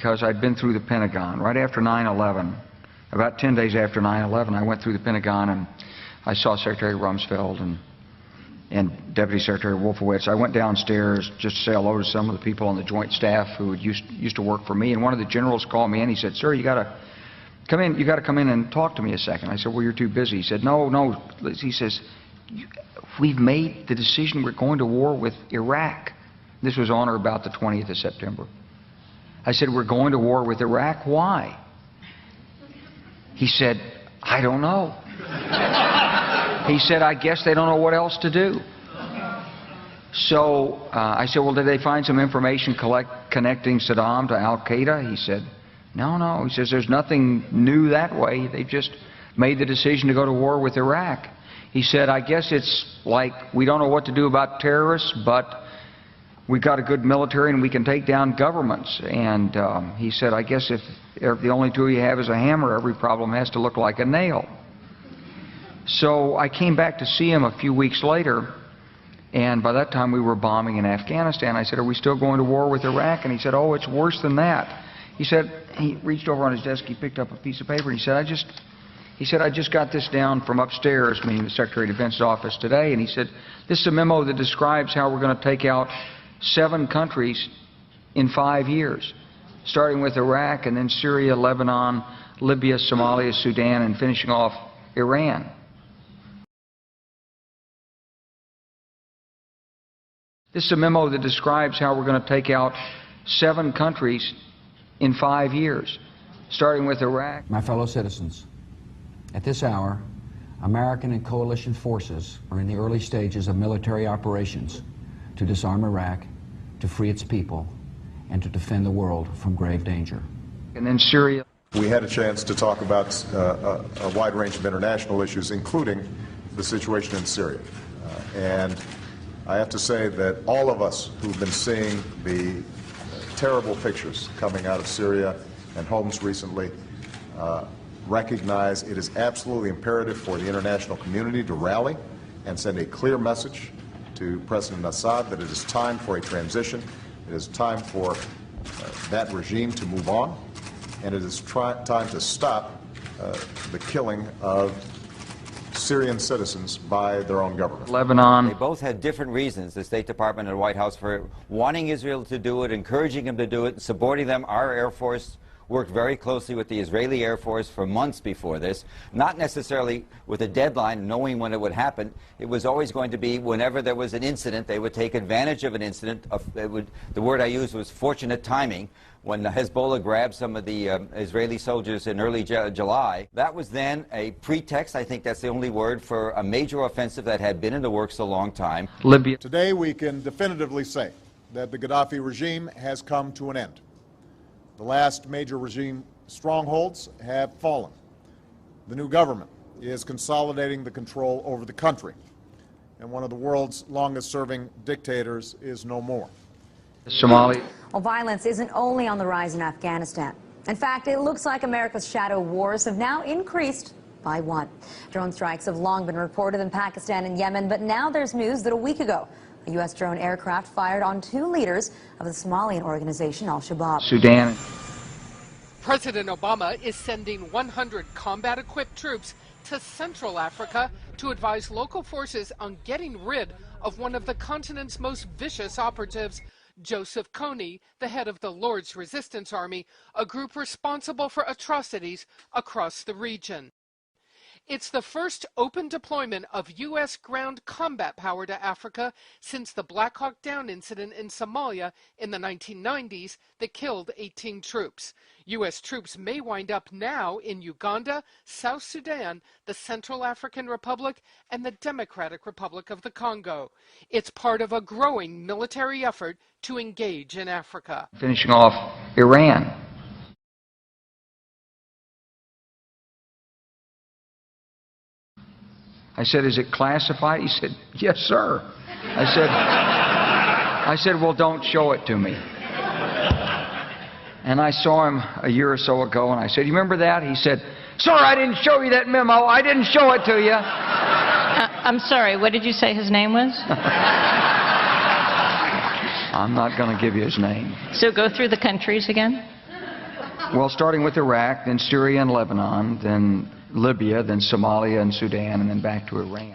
because I'd been through the Pentagon right after 9/11. About 10 days after 9/11, I went through the Pentagon and I saw Secretary Rumsfeld and Deputy Secretary Wolfowitz. I went downstairs just to say hello to some of the people on the Joint Staff who used to work for me, and one of the generals called me and he said, "Sir, you got to come in. You got to come in and talk to me a second." I said, "Well, you're too busy." He said, "No." He says, "We've made the decision. We're going to war with Iraq." This was on or about the 20th of September. I said, "We're going to war with Iraq. Why?" He said, "I don't know." He said, "I guess they don't know what else to do." So I said, "Well, did they find some information connecting Saddam to Al-Qaeda?" He said, No. He says, "There's nothing new that way. They just made the decision to go to war with Iraq." He said, "I guess it's like we don't know what to do about terrorists, but we've got a good military and we can take down governments." And he said, "I guess if the only tool you have is a hammer, every problem has to look like a nail." So I came back to see him a few weeks later, and by that time we were bombing in Afghanistan. I said, "Are we still going to war with Iraq?" And he said, "Oh, it's worse than that." He said, he reached over on his desk, he picked up a piece of paper, and he said, I just got this down from upstairs," meaning the Secretary of Defense's office today, and he said, "This is a memo that describes how we're going to take out 7 countries in 5 years, starting with Iraq and then Syria, Lebanon, Libya, Somalia, Sudan, and finishing off Iran." This is a memo that describes how we're going to take out 7 countries in 5 years, starting with Iraq. My fellow citizens, at this hour, American and coalition forces are in the early stages of military operations to disarm Iraq, to free its people, and to defend the world from grave danger. And then Syria. We had a chance to talk about a wide range of international issues, including the situation in Syria. And I have to say that all of us who've been seeing the terrible pictures coming out of Syria and Homs recently recognize it is absolutely imperative for the international community to rally and send a clear message to President Assad that it is time for a transition, it is time for that regime to move on, and it is time to stop the killing of Syrian citizens by their own government. Lebanon. They both had different reasons, the State Department and the White House, for wanting Israel to do it, encouraging them to do it, supporting them. Our Air Force worked very closely with the Israeli Air Force for months before this, not necessarily with a deadline, knowing when it would happen. It was always going to be whenever there was an incident, they would take advantage of an incident. The word I used was fortunate timing. When Hezbollah grabbed some of the Israeli soldiers in early July, that was then a pretext, I think that's the only word, for a major offensive that had been in the works a long time. Libya. Today we can definitively say that the Gaddafi regime has come to an end. The last major regime strongholds have fallen. The new government is consolidating the control over the country, and one of the world's longest-serving dictators is no more. Somalia. Well, violence isn't only on the rise in Afghanistan. In fact, it looks like America's shadow wars have now increased by 1. Drone strikes have long been reported in Pakistan and Yemen, but now there's news that a week ago, a U.S. drone aircraft fired on 2 leaders of the Somalian organization Al-Shabaab. Sudan. President Obama is sending 100 combat-equipped troops to Central Africa to advise local forces on getting rid of one of the continent's most vicious operatives, Joseph Kony, the head of the Lord's Resistance Army, a group responsible for atrocities across the region. It's the first open deployment of U.S. ground combat power to Africa since the Black Hawk Down incident in Somalia in the 1990s that killed 18 troops. U.S. troops may wind up now in Uganda, South Sudan, the Central African Republic, and the Democratic Republic of the Congo. It's part of a growing military effort to engage in Africa. Finishing off Iran. I said, "Is it classified?" He said, "Yes, sir." I said, "Well, don't show it to me." And I saw him a year or so ago, and I said, "You remember that?" He said, "Sir, I didn't show you that memo. I didn't show it to you." I'm sorry, what did you say his name was? I'm not going to give you his name. So go through the countries again? Well, starting with Iraq, then Syria and Lebanon, then Libya, then Somalia and Sudan, and then back to Iran.